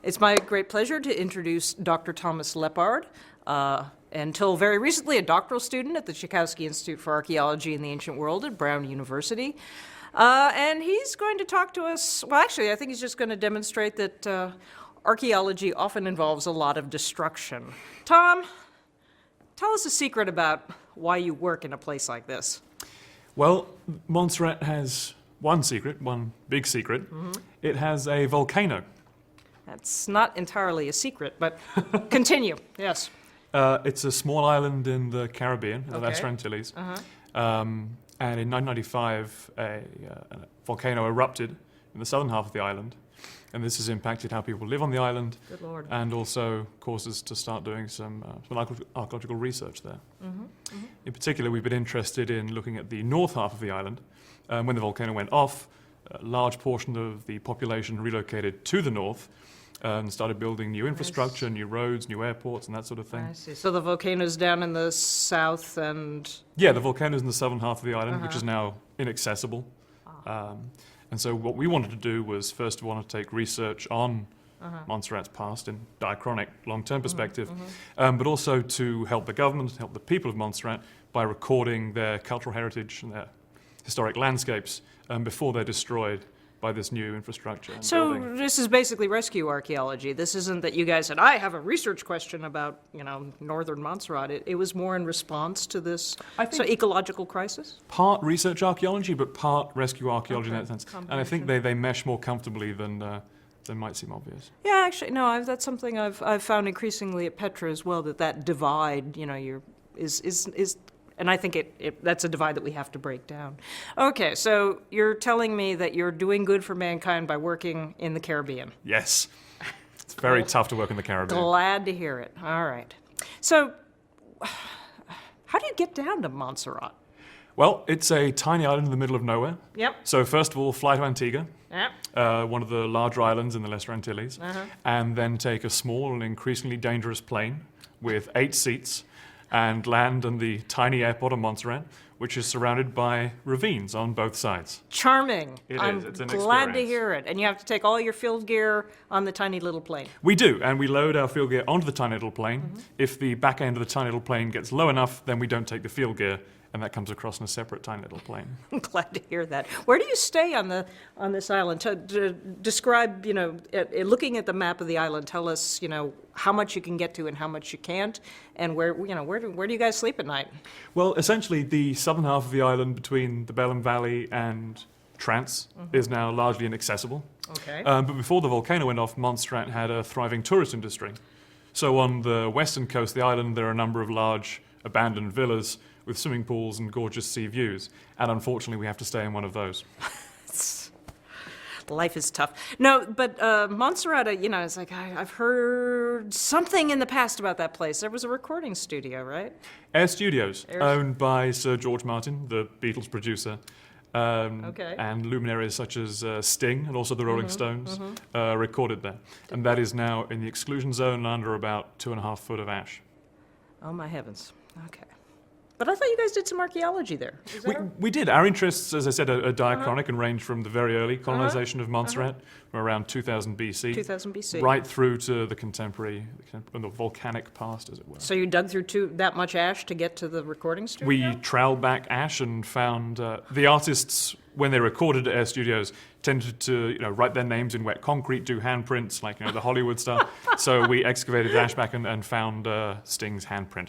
It's my great pleasure to introduce Dr. Thomas Leppard, until very recently a doctoral student at the Tchaikovsky Institute for Archaeology in the Ancient World at Brown University. And he's going to talk to us, well, actually, I think he's just going to demonstrate that archaeology often involves a lot of destruction. Tom, tell us a secret about why you work in a place like this. Well, Montserrat has one secret, one big secret. Mm-hmm. It has a volcano. That's not entirely a secret, but continue, yes. It's a small island in the Caribbean, in the Lesser Antilles. Uh-huh. And in 1995, a volcano erupted in the southern half of the island. And this has impacted how people live on the island. Good Lord. And also caused us to start doing some archaeological research there. Mm-hmm. Mm-hmm. In particular, we've been interested in looking at the north half of the island. When the volcano went off, a large portion of the population relocated to the north and started building new infrastructure, new roads, new airports, and that sort of thing. I see. So the volcano's down in the south and... Yeah, the volcano's in the southern half of the island, which is now inaccessible. And so what we wanted to do was first of all to take research on Montserrat's past in diachronic, long-term perspective, but also to help the government, help the people of Montserrat by recording their cultural heritage and their historic landscapes before they're destroyed by this new infrastructure. So this is basically rescue archaeology. This isn't that you guys said, I have a research question about, northern Montserrat. It was more in response to this ecological crisis? Part research archaeology, but part rescue archaeology in that sense. And I think they mesh more comfortably than might seem obvious. Yeah, actually, no, that's something I've found increasingly at Petra as well, that divide, is and I think that's a divide that we have to break down. Okay, so you're telling me that you're doing good for mankind by working in the Caribbean. Yes. It's very tough to work in the Caribbean. Glad to hear it. All right. So how do you get down to Montserrat? Well, it's a tiny island in the middle of nowhere. Yep. So first of all, fly to Antigua, yep. One of the larger islands in the Lesser Antilles, and then take a small and increasingly dangerous plane with 8 seats and land in the tiny airport of Montserrat, which is surrounded by ravines on both sides. Charming. It is. It's an glad experience. To hear it. And you have to take all your field gear on the tiny little plane. We do, and we load our field gear onto the tiny little plane. If the back end of the tiny little plane gets low enough, then we don't take the field gear, and that comes across in a separate tiny little plane. I'm glad to hear that. Where do you stay on this island? To describe, looking at the map of the island, tell us, how much you can get to and how much you can't, and where do you guys sleep at night? Well, essentially, the southern half of the island between the Belem Valley and Trance is now largely inaccessible. Okay. But before the volcano went off, Montserrat had a thriving tourist industry. So on the western coast of the island, there are a number of large abandoned villas with swimming pools and gorgeous sea views. And unfortunately, we have to stay in one of those. Life is tough. No, but Montserrat, it's like I've heard something in the past about that place. There was a recording studio, right? Air Studios, owned by Sir George Martin, the Beatles producer. And luminaries such as Sting and also the Rolling Stones recorded there. And that is now in the exclusion zone under about 2.5 foot of ash. Oh, my heavens. Okay. But I thought you guys did some archaeology there. We did. Our interests, as I said, are diachronic and range from the very early colonization of Montserrat, from around 2000 BC. 2000 BC. Right through to the contemporary, the volcanic past, as it were. So you dug through that much ash to get to the recording studio? We troweled back ash and found the artists, when they recorded at Air Studios, tended to write their names in wet concrete, do handprints, like the Hollywood stuff. So we excavated the ash back and found Sting's handprint.